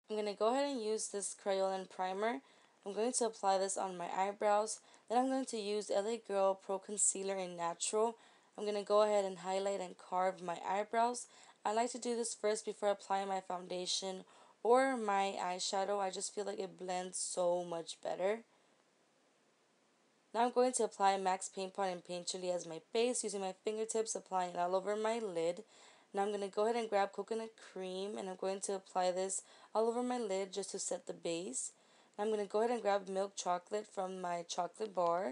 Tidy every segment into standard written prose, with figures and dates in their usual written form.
I'm going to go ahead and use this Crayolan primer. I'm going to apply this on my eyebrows. Then I'm going to use LA Girl Pro Concealer in Natural. I'm going to go ahead and highlight and carve my eyebrows. I like to do this first before applying my foundation or my eyeshadow. I just feel like it blends so much better. Now I'm going to apply MAC Paint Pot and Paint Chili as my base, using my fingertips, applying it all over my lid. Now I'm going to go ahead and grab coconut cream, and I'm going to apply this all over my lid just to set the base. Now I'm going to go ahead and grab milk chocolate from my chocolate bar,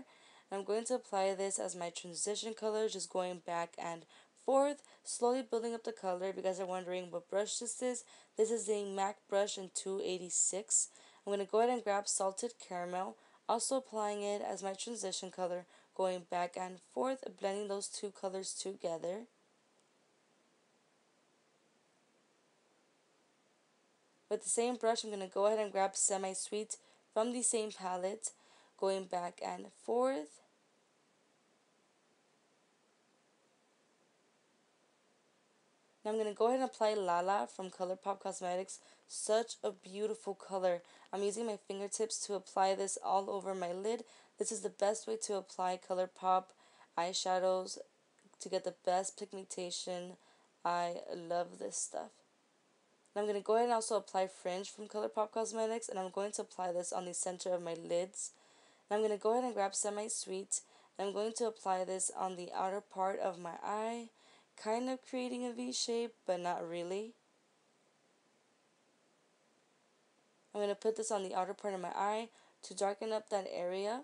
and I'm going to apply this as my transition color, just going back and forth, slowly building up the color. If you guys are wondering what brush this is a MAC brush in 286. I'm going to go ahead and grab salted caramel, also applying it as my transition color, going back and forth, blending those two colors together. With the same brush, I'm going to go ahead and grab Semi-Sweet from the same palette, going back and forth. Now I'm going to go ahead and apply Lala from ColourPop Cosmetics. Such a beautiful color. I'm using my fingertips to apply this all over my lid. This is the best way to apply ColourPop eyeshadows to get the best pigmentation. I love this stuff. Now I'm going to go ahead and also apply Fringe from ColourPop Cosmetics, and I'm going to apply this on the center of my lids. Now I'm going to go ahead and grab Semi-Sweet, and I'm going to apply this on the outer part of my eye, kind of creating a V shape, but not really. I'm going to put this on the outer part of my eye to darken up that area.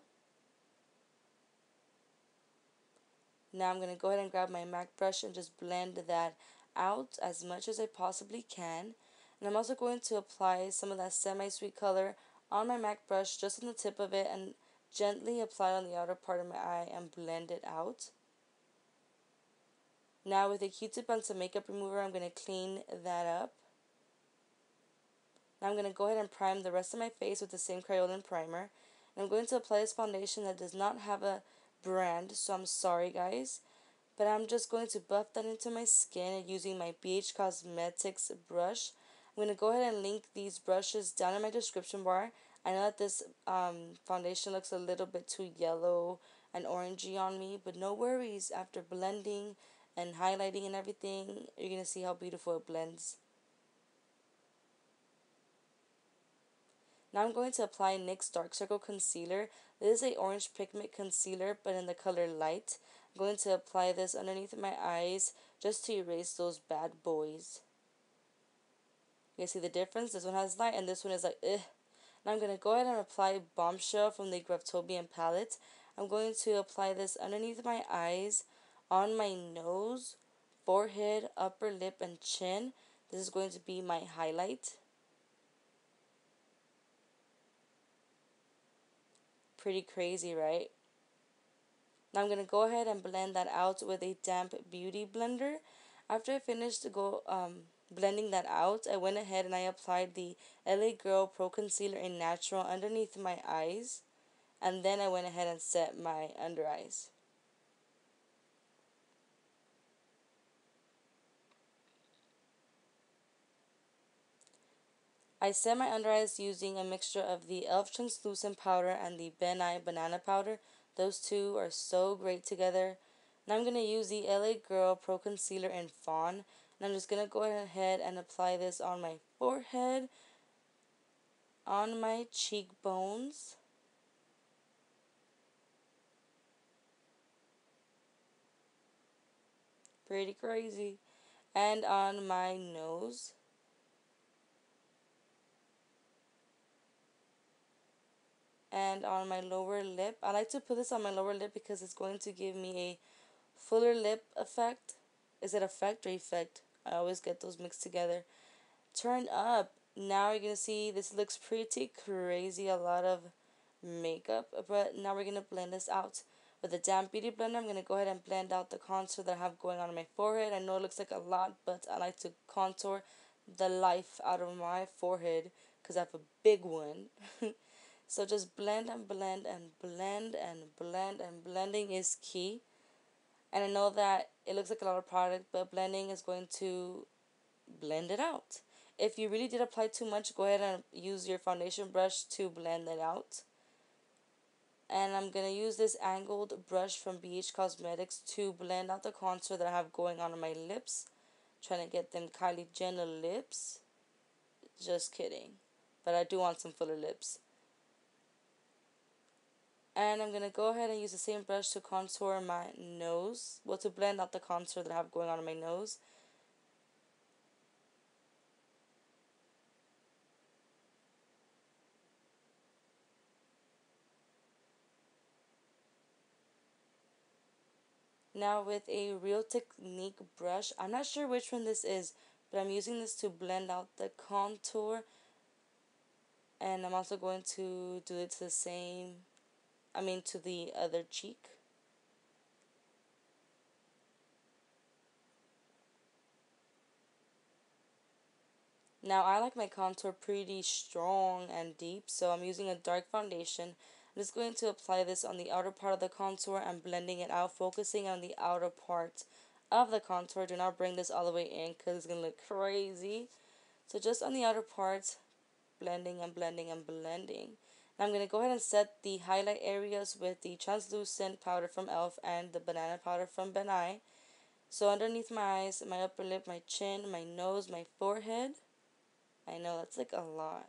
Now I'm going to go ahead and grab my MAC brush and just blend that out as much as I possibly can. And I'm also going to apply some of that Semi-Sweet color on my MAC brush, just on the tip of it, and gently apply it on the outer part of my eye and blend it out. Now with a Q-tip and some makeup remover, I'm going to clean that up. Now I'm going to go ahead and prime the rest of my face with the same Crayolan primer. And I'm going to apply this foundation that does not have a brand, so I'm sorry guys. But I'm just going to buff that into my skin using my BH Cosmetics brush. I'm going to go ahead and link these brushes down in my description bar. I know that this foundation looks a little bit too yellow and orangey on me, but no worries. After blending and highlighting and everything, you're going to see how beautiful it blends. Now I'm going to apply NYX Dark Circle Concealer. This is a orange pigment concealer, but in the color light. I'm going to apply this underneath my eyes just to erase those bad boys. You guys see the difference? This one has light and this one is like, ugh. Now I'm going to go ahead and apply Bombshell from the Graftobian palette. I'm going to apply this underneath my eyes, on my nose, forehead, upper lip, and chin. This is going to be my highlight. Pretty crazy, right? Now I'm going to go ahead and blend that out with a damp beauty blender. After I finished blending that out, I went ahead and I applied the LA Girl Pro Concealer in Natural underneath my eyes. And then I went ahead and set my under eyes. I set my under eyes using a mixture of the e.l.f. Translucent Powder and the Ben Nye Banana Powder. Those two are so great together. Now I'm going to use the LA Girl Pro Concealer in Fawn. And I'm just going to go ahead and apply this on my forehead, on my cheekbones, pretty crazy, and on my nose. And on my lower lip. I like to put this on my lower lip because it's going to give me a fuller lip effect. Is it effect or effect? I always get those mixed together. Turn up. Now you're going to see this looks pretty crazy. A lot of makeup. But now we're going to blend this out. With a damp beauty blender, I'm going to go ahead and blend out the contour that I have going on my forehead. I know it looks like a lot, but I like to contour the life out of my forehead because I have a big one. So just blend and blend and blend and blend, and blending is key. And I know that it looks like a lot of product, but blending is going to blend it out. If you really did apply too much, go ahead and use your foundation brush to blend it out. And I'm going to use this angled brush from BH Cosmetics to blend out the contour that I have going on my lips. Trying to get them Kylie Jenner lips. Just kidding. But I do want some fuller lips. And I'm going to go ahead and use the same brush to contour my nose. Well, to blend out the contour that I have going on in my nose. Now with a Real Technique brush, I'm not sure which one this is, but I'm using this to blend out the contour. And I'm also going to do it to the same, to the other cheek. Now I like my contour pretty strong and deep, so I'm using a dark foundation. I'm just going to apply this on the outer part of the contour and blending it out, focusing on the outer part of the contour. Do not bring this all the way in because it's going to look crazy. So just on the outer part, blending and blending and blending. Now I'm going to go ahead and set the highlight areas with the translucent powder from e.l.f. and the banana powder from Ben Nye. So underneath my eyes, my upper lip, my chin, my nose, my forehead. I know that's like a lot.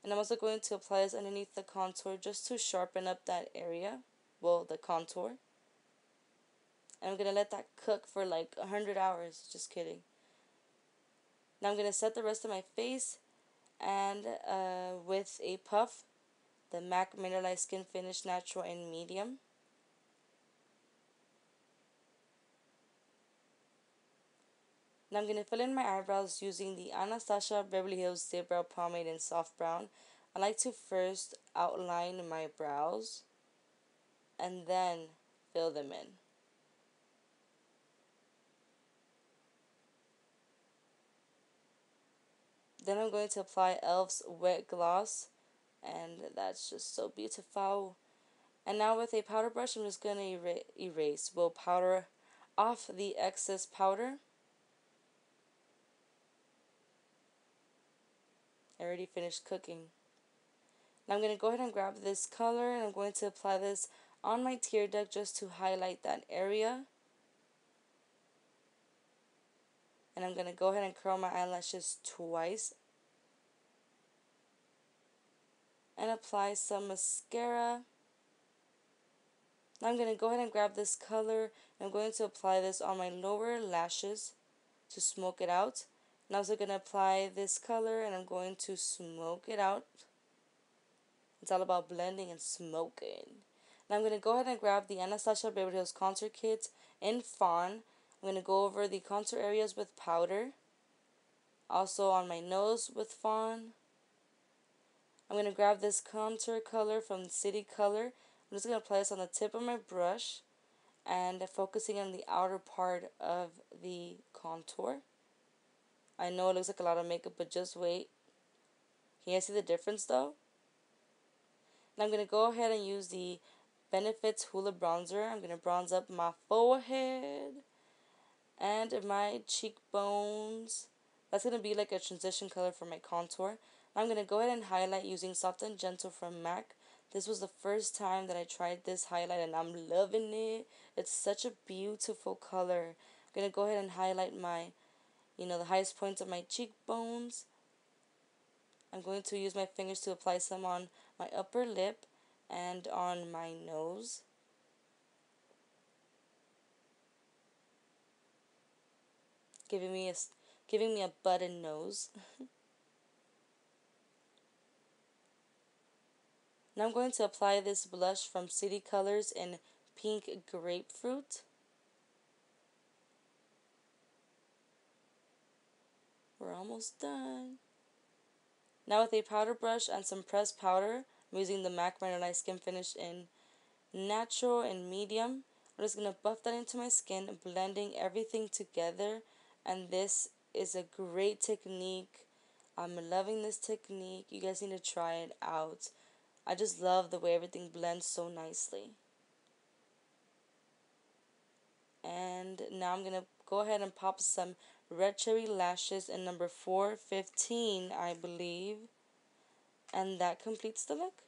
And I'm also going to apply this underneath the contour just to sharpen up that area. Well, the contour. And I'm going to let that cook for like 100 hours. Just kidding. Now I'm going to set the rest of my face and with a puff, the MAC Mineralized Skin Finish Natural in Medium. Now I'm going to fill in my eyebrows using the Anastasia Beverly Hills Dip Brow Pomade in Soft Brown. I like to first outline my brows and then fill them in. Then I'm going to apply e.l.f.'s Wet Gloss, and that's just so beautiful. And now with a powder brush, I'm just going to erase. We'll powder off the excess powder. I already finished cooking. Now I'm going to go ahead and grab this color, and I'm going to apply this on my tear duct just to highlight that area. And I'm going to go ahead and curl my eyelashes twice. And apply some mascara. Now I'm going to go ahead and grab this color. I'm going to apply this on my lower lashes to smoke it out. And I'm also going to apply this color and I'm going to smoke it out. It's all about blending and smoking. Now I'm going to go ahead and grab the Anastasia Beverly Hills Contour Kit in Fawn. I'm going to go over the contour areas with powder. Also on my nose with Fawn. I'm going to grab this contour color from City Color. I'm just going to apply this on the tip of my brush and focusing on the outer part of the contour. I know it looks like a lot of makeup, but just wait. Can you guys see the difference though? Now I'm going to go ahead and use the Benefits Hoola Bronzer. I'm going to bronze up my forehead and my cheekbones. That's going to be like a transition color for my contour. I'm going to go ahead and highlight using Soft and Gentle from MAC. This was the first time that I tried this highlight and I'm loving it. It's such a beautiful color. I'm going to go ahead and highlight my, the highest points of my cheekbones. I'm going to use my fingers to apply some on my upper lip and on my nose. Giving me a button nose. Now I'm going to apply this blush from City Colors in Pink Grapefruit. We're almost done. Now with a powder brush and some pressed powder, I'm using the MAC Mineralized Skin Finish in Natural and Medium. I'm just going to buff that into my skin, blending everything together. And this is a great technique. I'm loving this technique. You guys need to try it out. I just love the way everything blends so nicely. And now I'm going to go ahead and pop some Red Cherry Lashes in number 415, I believe. And that completes the look.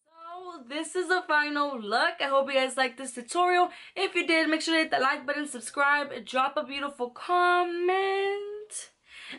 So this is the final look. I hope you guys liked this tutorial. If you did, make sure to hit the like button, subscribe, drop a beautiful comment.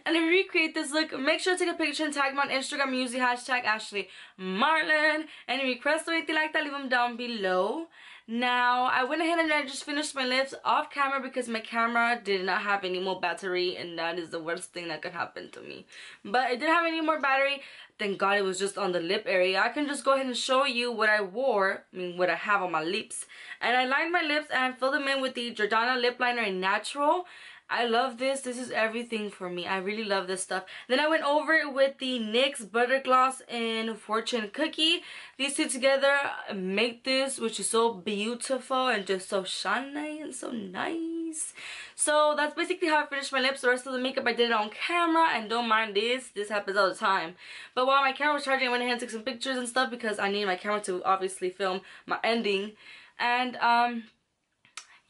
And if you recreate this look, make sure to take a picture and tag me on Instagram using hashtag Ashley Marlin. And if you request or anything like that, leave them down below. Now, I went ahead and I just finished my lips off camera because my camera did not have any more battery, and that is the worst thing that could happen to me. But it didn't have any more battery. Thank God it was just on the lip area. I can just go ahead and show you what I wore, what I have on my lips. And I lined my lips and filled them in with the Jordana lip liner in Natural. I love this. This is everything for me. I really love this stuff. Then I went over it with the NYX Butter Gloss in Fortune Cookie. These two together make this, which is so beautiful and just so shiny and so nice. So that's basically how I finished my lips. The rest of the makeup I did it on camera, and don't mind this. This happens all the time. But while my camera was charging, I went ahead and took some pictures and stuff because I needed my camera to obviously film my ending. And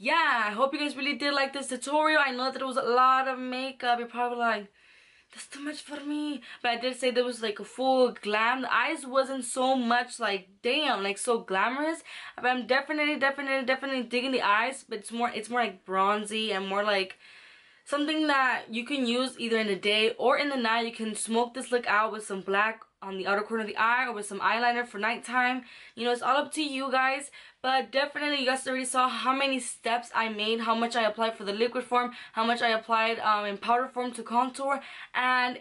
yeah, I hope you guys really did like this tutorial. I know that it was a lot of makeup. You're probably like, that's too much for me. But I did say there was like a full glam. The eyes wasn't so much like, damn, like so glamorous. But I'm definitely digging the eyes. But it's more like bronzy and more like something that you can use either in the day or in the night. You can smoke this look out with some black on the outer corner of the eye or with some eyeliner for nighttime. You know, it's all up to you guys. But definitely, you guys already saw how many steps I made, how much I applied for the liquid form, how much I applied in powder form to contour. And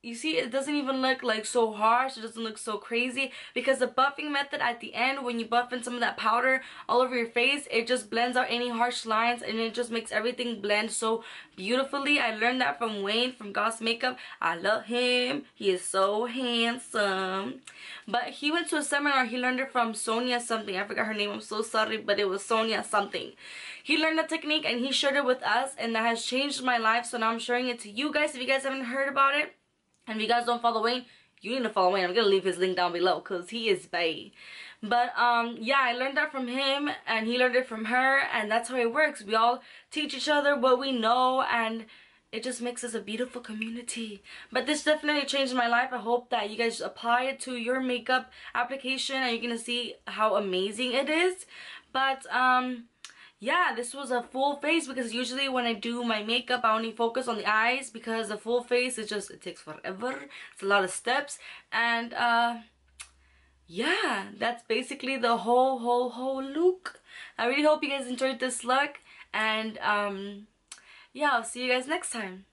you see, it doesn't even look like so harsh. It doesn't look so crazy because the buffing method at the end, when you buff in some of that powder all over your face, it just blends out any harsh lines and it just makes everything blend so beautifully. I learned that from Wayne from Goss Makeup. I love him. He is so handsome. But he went to a seminar. He learned it from Sonia something. I forgot her name. I'm so sorry, but it was Sonia something. He learned the technique and he shared it with us, and that has changed my life. So now I'm sharing it to you guys if you guys haven't heard about it. And if you guys don't follow Wayne, you need to follow Wayne. I'm going to leave his link down below because he is bae. But yeah, I learned that from him and he learned it from her, and that's how it works. We all teach each other what we know, and it just makes us a beautiful community. But this definitely changed my life. I hope that you guys apply it to your makeup application and you're going to see how amazing it is. But yeah, this was a full face because usually when I do my makeup, I only focus on the eyes because the full face is just, it takes forever. It's a lot of steps. And yeah, that's basically the whole look. I really hope you guys enjoyed this look. And yeah, I'll see you guys next time.